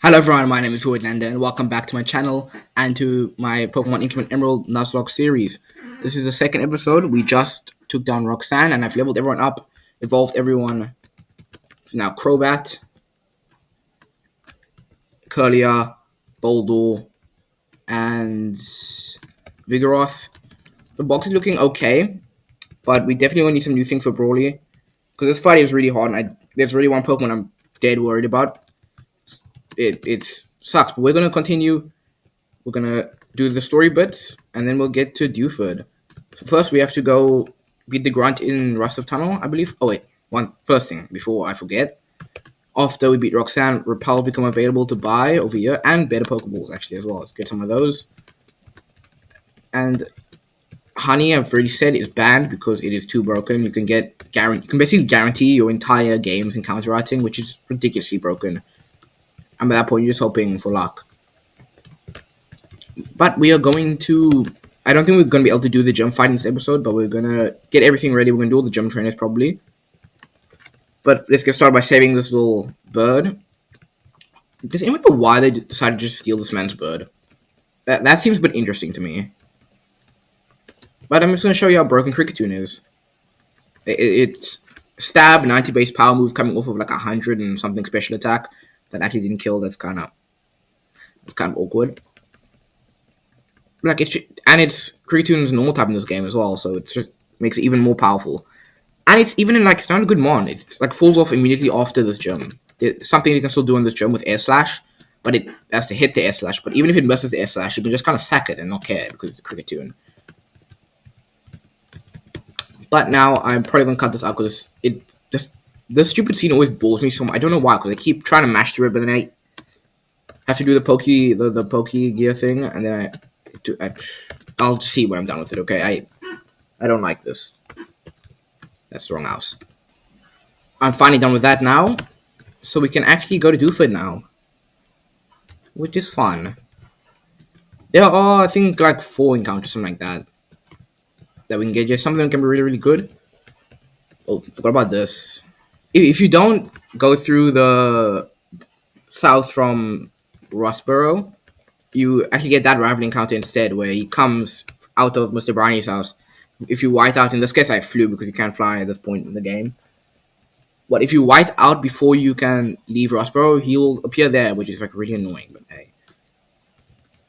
Hello everyone, my name is Voidlander and welcome back to my channel and to my Pokemon Inclement Emerald Nuzlocke series. This is the second episode. We just took down Roxanne and I've leveled everyone up, evolved everyone. So now Crobat, Curlia, Boldor, and Vigoroth. The box is looking okay, but we definitely will need some new things for Brawly. Because this fight is really hard and there's really one Pokemon I'm dead worried about. It sucks, but we're going to continue. We're gonna do the story bits, and then we'll get to Dewford. So first, we have to go beat the grunt in Rust of Tunnel, I believe. Oh wait, one first thing before I forget. After we beat Roxanne, Repel become available to buy over here, and better Pokeballs actually as well. Let's get some of those. And Honey, I've already said, is banned because it is too broken. You can basically guarantee your entire game's encounter rating, which is ridiculously broken. And by that point, you're just hoping for luck. But we are going to... I don't think we're going to be able to do the gym fight in this episode, but we're going to get everything ready. We're going to do all the gym trainers probably. But let's get started by saving this little bird. Does anyone know why they decided to just steal this man's bird? That seems a bit interesting to me. But I'm just going to show you how broken Cricketune is. It's stab, 90 base power move coming off of like 100 and something special attack that actually didn't kill. That's kind of awkward. Like it's Cricketune normal type in this game as well, so it just makes it even more powerful. And it's even in it's not a good mon. It's like falls off immediately after this gym. There's something you can still do in this gym with air slash, but it has to hit the air slash. But even if it misses the air slash, you can just kind of sack it and not care because it's a Cricketune. But now I'm probably gonna cut this out because this stupid scene always bores me so much. I don't know why, because I keep trying to mash through it, but then I have to do the pokey gear thing, and then I'll see when I'm done with it. Okay, I don't like this. That's the wrong house. I'm finally done with that now, so we can actually go to Dewford now, which is fun. There are, I think, like 4 encounters, something like that we can get. Just some of them can be really, really good. Oh, forgot about this. If you don't go through the south from Rossborough, you actually get that rival encounter instead, where he comes out of Mr. Brownie's house. If you white out, in this case I flew because you can't fly at this point in the game. But if you white out before you can leave Rossborough, he'll appear there, which is like really annoying, but hey.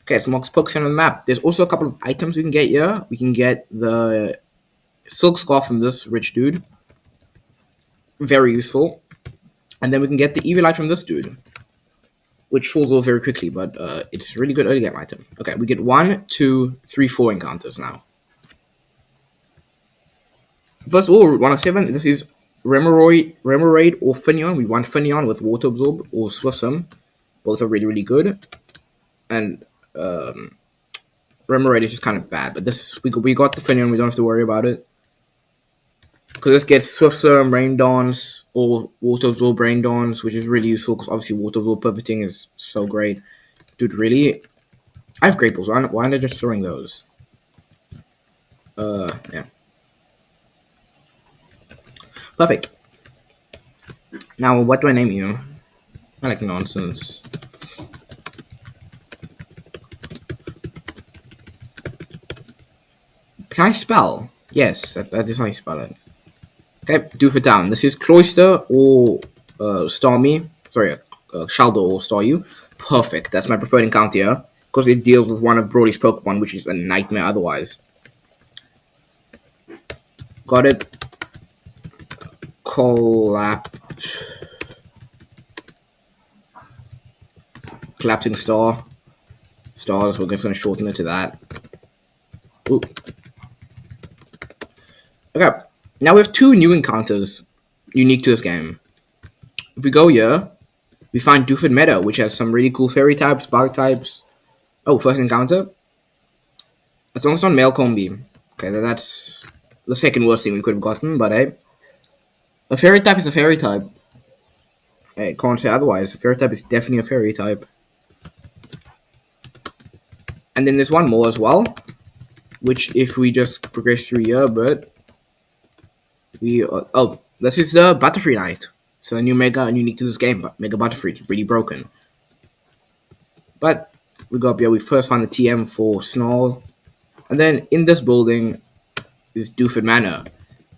Okay, so Mox Pokes on the map. There's also a couple of items we can get here. We can get the Silk Scarf from this rich dude. Very useful. And then we can get the Evilite from this dude, which falls off very quickly, but it's a really good early game item. Okay, we get 1, 2, 3, 4 encounters now. First of all, Route 107, this is Remoraid or Finneon. We want Finneon with Water Absorb or Swift Swim. Both are really, really good. And Remoraid is just kind of bad, but this we got the Finneon, we don't have to worry about it. Because this gets Swift Swim, Rain Dance, or Water Absorb Rain Dance, which is really useful because obviously Water Absorb pivoting is so great. Dude, really? I have Great Balls, why aren't I just throwing those? Yeah. Perfect. Now, what do I name you? I like nonsense. Can I spell? Yes, that is how you spell it. Okay, Dewford Town. This is Cloister or Starmie. Sorry, Shaldo or Staryu. Perfect. That's my preferred encounter here, because it deals with one of Broly's Pokemon, which is a nightmare otherwise. Got it. Collapsing Star. Stars, we're just going to shorten it to that. Ooh. Okay, now we have 2 new encounters unique to this game. If we go here, we find Dewford Meadow, which has some really cool fairy types, bug types. Oh, first encounter. As long as it's not Male Combi. Okay, that's the second worst thing we could have gotten, but hey. A fairy type is a fairy type. I can't say otherwise. A fairy type is definitely a fairy type. And then there's one more as well, which if we just progress through here, but we oh, this is the Butterfree Knight. It's a new mega and unique to this game, but Mega Butterfree is really broken. But we go up here. We first find the TM for Snarl, and then in this building is Doofed Manor,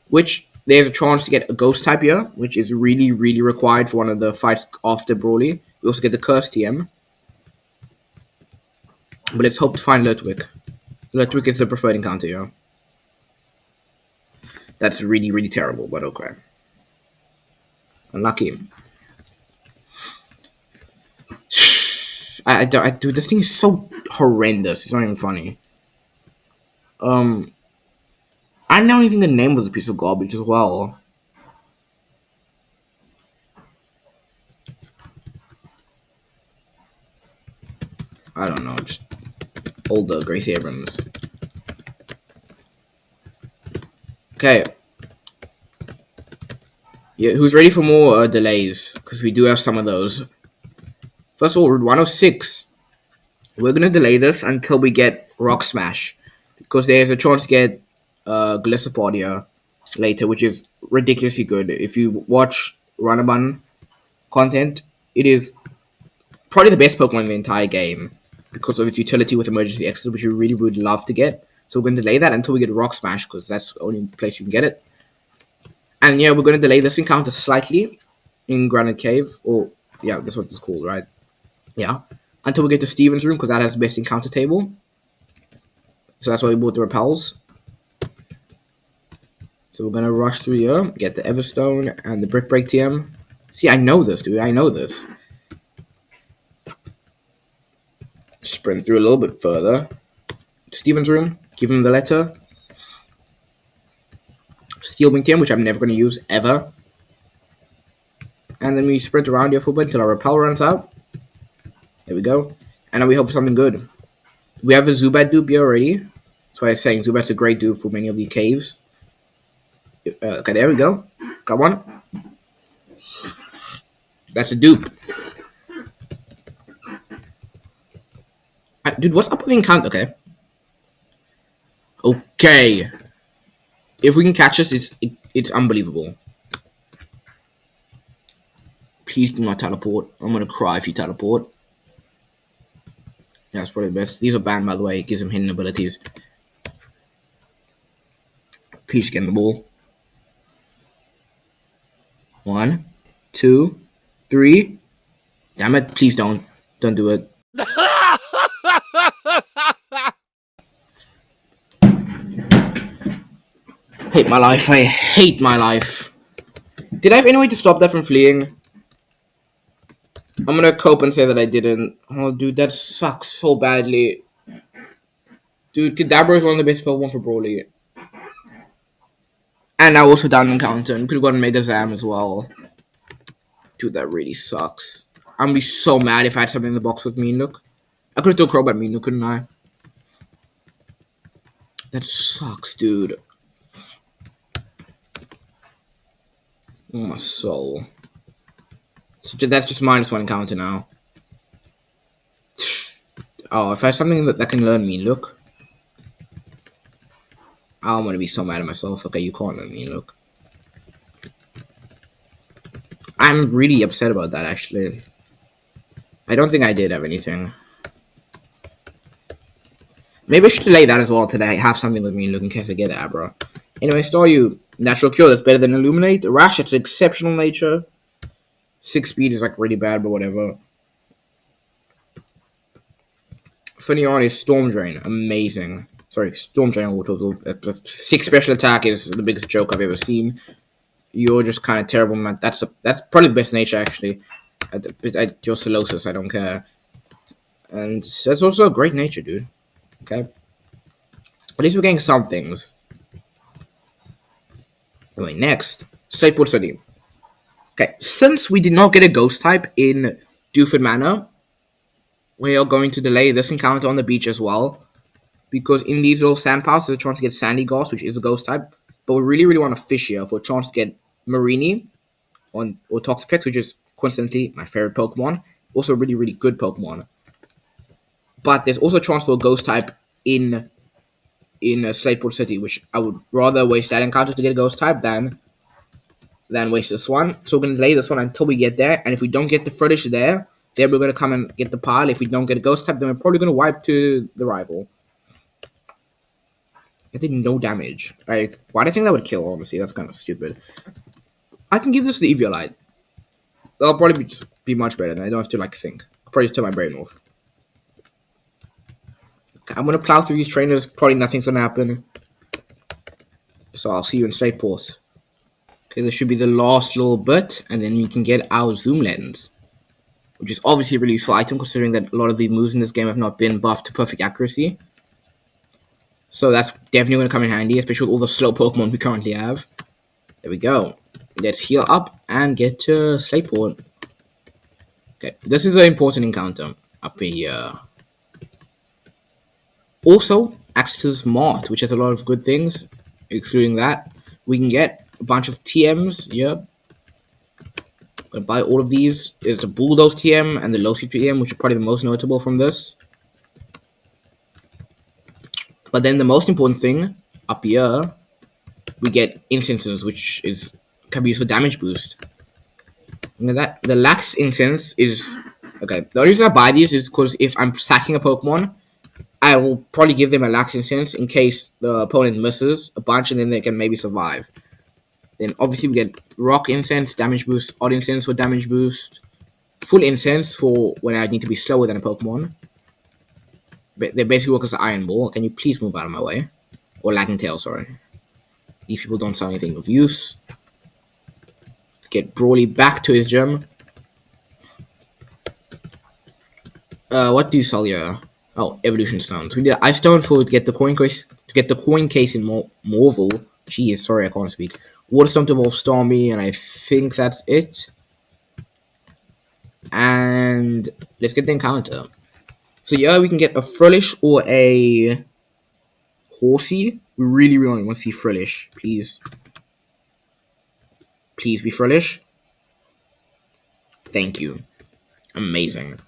which there's a chance to get a ghost type here, which is really, really required for one of the fights after Brawly. We also get the Curse TM. But let's hope to find Lurtwick. Lurtwick is the preferred encounter here. That's really, really terrible, but okay. Unlucky. Dude, this thing is so horrendous. It's not even funny. I don't even think the name was a piece of garbage as well. I don't know, just older Gracie Abrams. Okay. Yeah, who's ready for more delays? Because we do have some of those. First of all, Route 106. We're going to delay this until we get Rock Smash. Because there's a chance to get Glissopodia later, which is ridiculously good. If you watch Runabout content, it is probably the best Pokemon in the entire game. Because of its utility with Emergency Exit, which you really would love to get. So we're going to delay that until we get Rock Smash, because that's the only place you can get it. And yeah, we're going to delay this encounter slightly in Granite Cave. Or, yeah, that's what it's called, right? Yeah. Until we get to Steven's room, because that has the best encounter table. So that's why we bought the repels. So we're going to rush through here, get the Everstone and the Brick Break TM. See, I know this, dude. I know this. Sprint through a little bit further. Steven's room, give him the letter. Steel Wing TM, which I'm never going to use, ever. And then we sprint around here for a bit until our repel runs out. There we go. And now we hope for something good. We have a Zubat dupe here already. That's why I'm saying Zubat's a great dupe for many of the caves. Okay, there we go. Got one. That's a dupe. Dude, what's up with the encounter? Okay. Okay. If we can catch this, it's unbelievable. Please do not teleport. I'm gonna cry if you teleport. Yeah, that's probably the best. These are banned, by the way. It gives him hidden abilities. Please get in the ball. 1, 2, 3. Damn it! Please don't do it. Hate my life. I hate my life. Did I have any way to stop that from fleeing? I'm gonna cope and say that I didn't. Oh, dude, that sucks so badly. Dude, Kadabra is one of the best Pokemon for Brawly. And I also down encounter and could have gotten Megazam as well. Dude, that really sucks. I'm gonna be so mad if I had something in the box with Mean Look. I could have thrown Crobat Mean Look, couldn't I? That sucks, dude. Oh, my soul. So that's just -1 encounter now. Oh, if I have something that can learn Mean Look. I'm gonna be so mad at myself. Okay, you can't learn Mean Look. I'm really upset about that, actually. I don't think I did have anything. Maybe I should delay that as well today. Have something with me in case I get Abra. Anyway, Staryu. Natural Cure, that's better than Illuminate. Rash, it's exceptional nature. 6 speed is like really bad, but whatever. Finneon is Storm Drain. Amazing. Sorry, Storm Drain Auto. 6 special attack is the biggest joke I've ever seen. You're just kind of terrible, man. That's probably the best nature, actually. Your Solosis, I don't care. And that's also a great nature, dude. Okay. At least we're getting some things. Anyway, next. Slateport City. Okay, since we did not get a ghost type in Doofed Manor, we are going to delay this encounter on the beach as well. Because in these little sand piles, there's a chance to get Sandy Goss, which is a ghost type. But we really, really want to fish here for a chance to get Marini or Toxapex, which is coincidentally my favorite Pokemon. Also a really, really good Pokemon. But there's also a chance for a ghost type in Slateport City, which I would rather waste that encounter to get a ghost type than waste this one. So we're going to delay this one until we get there. And if we don't get the footage there, Then we're gonna come and get the pile. If we don't get a ghost type, then we're probably gonna wipe to the rival. I did no damage. Like, why do I think that would kill? Honestly, that's kind of stupid. I can give this the Eviolite. That'll probably be much better. Then I don't have to like think. I'll probably just turn my brain off. Okay, I'm gonna plow through these trainers. Probably nothing's gonna happen. So I'll see you in Slateport. Okay, this should be the last little bit, and then we can get our zoom lens, which is obviously a really useful item considering that a lot of the moves in this game have not been buffed to perfect accuracy. So that's definitely going to come in handy, especially with all the slow Pokemon we currently have. There we go. Let's heal up and get to Slateport. Okay, this is an important encounter up here. Also, access to this mart, which has a lot of good things, excluding that. We can get a bunch of TMs, yep. Gonna buy all of these. There's the Bulldoze TM and the Low Speed TM, which are probably the most notable from this. But then the most important thing, up here, we get instances, which can be used for damage boost. That the lax instance is okay. The only reason I buy these is because if I'm sacking a Pokemon, I will probably give them a lax instance in case the opponent misses a bunch and then they can maybe survive. Then obviously we get rock incense, damage boost, odd incense for damage boost, full incense for when I need to be slower than a Pokemon. But they basically work as an iron ball. Can you please move out of my way? Or lagging tail, sorry. These people don't sell anything of use. Let's get Brawly back to his gym. What do you sell here? Oh, evolution stones. We did ice stone for to get the coin case in Morval. Jeez, sorry, I can't speak. Water stone to evolve Stormy, and I think that's it. And let's get the encounter. So yeah, we can get a Frillish or a Horsey. We really want to see Frillish. Please. Please be Frillish. Thank you. Amazing.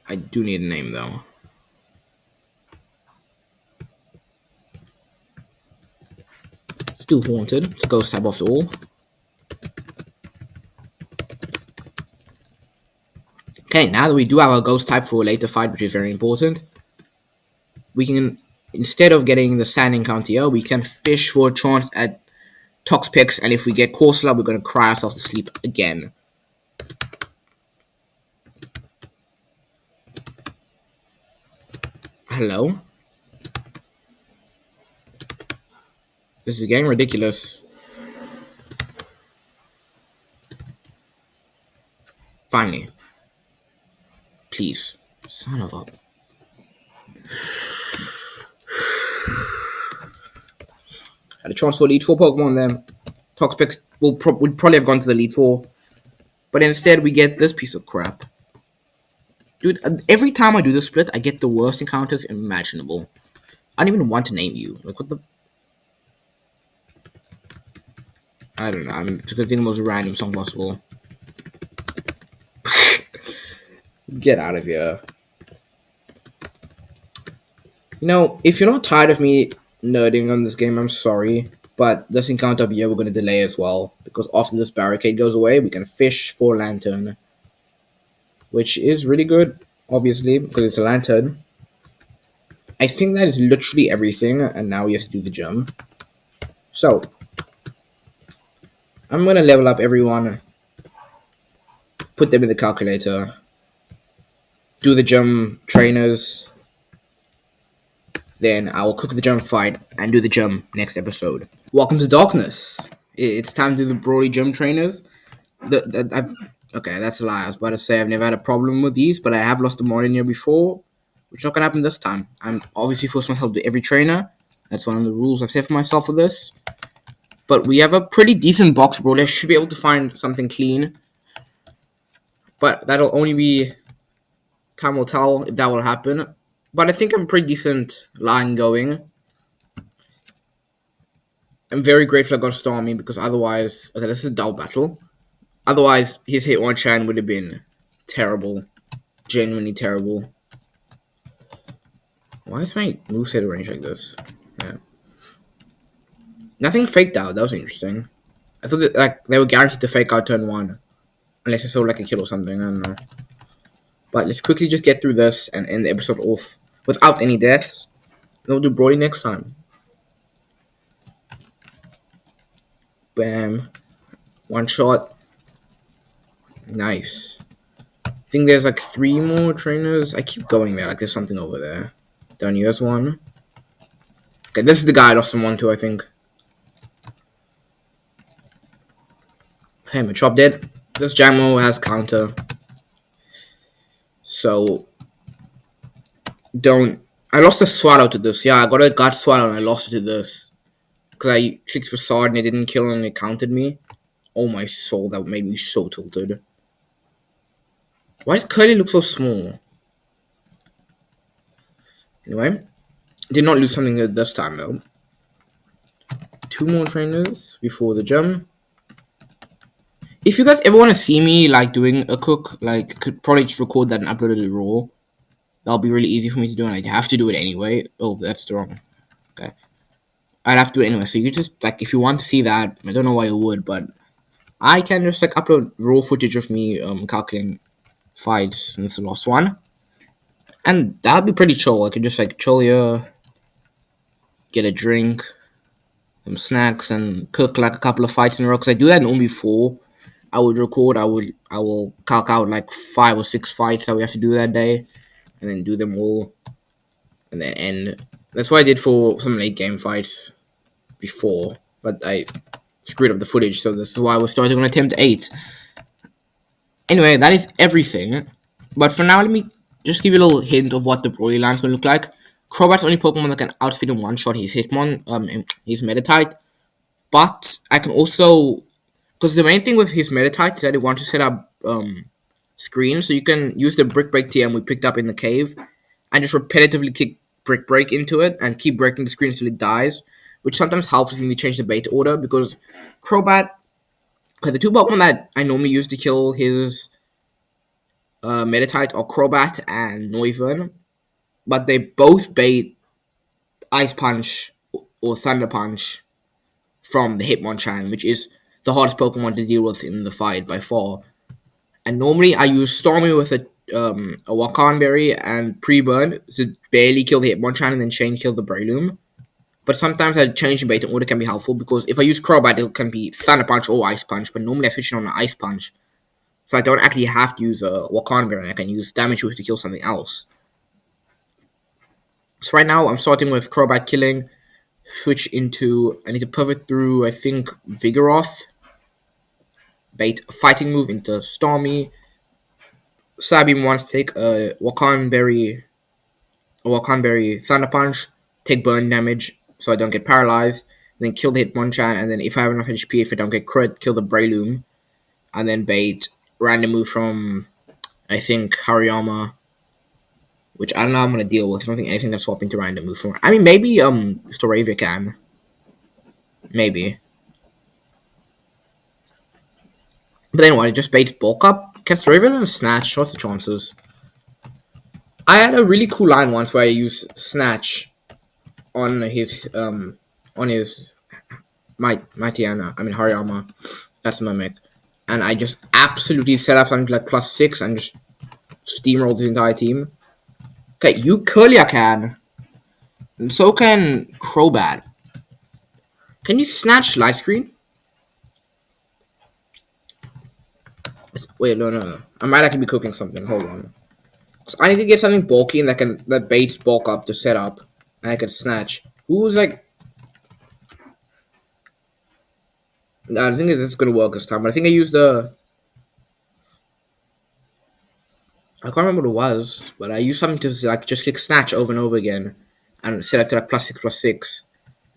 I do need a name though. Still haunted. It's a ghost type after all. Okay, now that we do have a ghost type for a later fight, which is very important, we can, instead of getting the sand encounter here, we can fish for a chance at Toxpix, and if we get Corsola, we're going to cry ourselves to sleep again. Hello? This is getting ridiculous. Finally. Please. Son of a... Had a chance for Elite 4 Pokemon then. Toxpix would probably have gone to the Elite 4. But instead, we get this piece of crap. Dude, every time I do the split, I get the worst encounters imaginable. I don't even want to name you. Like, what the... I don't know. I'm just gonna think the most random song possible. Get out of here. You know, if you're not tired of me nerding on this game, I'm sorry. But this encounter up here, we're going to delay as well. Because after this barricade goes away, we can fish for Lantern. Which is really good, obviously, because it's a Lantern. I think that is literally everything. And now we have to do the gym. So, I'm going to level up everyone. Put them in the calculator. Do the gym trainers. Then I will cook the gym fight and do the gym next episode. Welcome to Darkness. It's time to do the Broly gym trainers. Okay, that's a lie. I was about to say I've never had a problem with these, but I have lost a mod in here before, which is not gonna happen this time. I'm obviously forced myself to do every trainer. That's one of the rules I've set for myself for this. But we have a pretty decent box, Broly. I should be able to find something clean. But that'll only be... Time will tell if that will happen. But I think I'm a pretty decent line going. I'm very grateful I got Stormy because otherwise... Okay, this is a double battle. Otherwise, his Hitmonchan would have been terrible. Genuinely terrible. Why is my moveset arranged like this? Yeah. Nothing faked out. That was interesting. I thought that like they were guaranteed to fake out turn one, unless I saw like a kill or something. I don't know. But let's quickly just get through this and end the episode off without any deaths. We'll do Brody next time. Bam. One shot. Nice. I think there's like 3 more trainers. I keep going there. Like there's something over there. Down here's one. Okay, this is the guy I lost someone to, I think. Hey, my chop dead. This Jammo has counter. So, don't. I lost a swallow to this. Yeah, I got a gut swallow and I lost it to this. Because I clicked facade and it didn't kill and it counted me. Oh my soul, that made me so tilted. Why does Curly look so small? Anyway, did not lose something good this time though. 2 more trainers before the gym. If you guys ever want to see me like doing a cook, like could probably just record that and upload it raw. That'll be really easy for me to do, and I'd have to do it anyway. Oh, that's wrong. Okay, I'd have to do it anyway. So you just like if you want to see that, I don't know why you would, but I can just like upload raw footage of me calculating fights since the last one, and that'd be pretty chill. I could just like chill here, get a drink, some snacks, and cook like a couple of fights in a row. Cause I do that normally 4. I would record. I will calc out like 5 or 6 fights that we have to do that day, and then do them all, and then end. That's what I did for some late game fights before, but I screwed up the footage, so this is why we're starting on attempt 8. Anyway, that is everything. But for now, let me just give you a little hint of what the Broly line's gonna look like. Crobat's the only Pokemon that can outspeed in one shot his Hitmon, his Meditite. But I can also, because the main thing with his Meditite is that it wants to set up screens, so you can use the Brick Break TM we picked up in the cave, and just repetitively kick Brick Break into it and keep breaking the screen until it dies, which sometimes helps if you change the bait order, because Crobat, the 2 Pokemon that I normally use to kill his Meditite are Crobat and Noivern, but they both bait Ice Punch or Thunder Punch from the Hitmonchan, which is the hardest Pokemon to deal with in the fight by far. And normally I use Stormy with a Wakan Berry and Pre-Burn to barely kill the Hitmonchan and then chain kill the Breloom. But sometimes I change the bait order can be helpful, because if I use Crobat, it can be Thunder Punch or Ice Punch, but normally I switch it on an Ice Punch. So I don't actually have to use a Wakan Berry, I can use Damage Boost to kill something else. So right now I'm starting with Crobat killing, switch into, I need to pivot through, I think, Vigoroth, bait a fighting move into Stormy. Psybeam wants to take a Wakan Berry Thunder Punch, take burn damage so I don't get paralyzed, then kill the Hitmonchan, and then if I have enough HP, if I don't get crit, kill the Breloom, and then bait random move from, I think, Hariyama, which I don't know how I'm going to deal with. I don't think anything that's swapping to random move from, I mean, maybe Staravia can. Maybe. But then what, it just baits bulk up? Can Staravia Snatch? What's the chances? I had a really cool line once where I used Snatch on his Mightyana, I mean Hariyama, that's Mimic, and I just absolutely set up something like +6 and just steamrolled the entire team. Okay, Eucurlia can, and so can Crobat. Can you snatch light screen? Wait, no. I might actually be cooking something. Hold on. So I need to get something bulky and that baits bulk up to set up, and I can snatch. Who's like? I don't think this is gonna work this time, but I think I used the. I can't remember what it was, but I used something to like just click snatch over and over again, and set up to like +6/+6,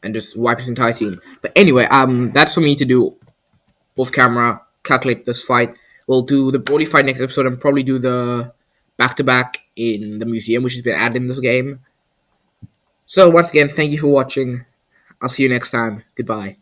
and just wipe his entire team. But anyway, that's for me to do off camera. Calculate this fight. We'll do the Broly fight next episode, and probably do the back-to-back in the museum, which has been added in this game. So once again, thank you for watching. I'll see you next time. Goodbye.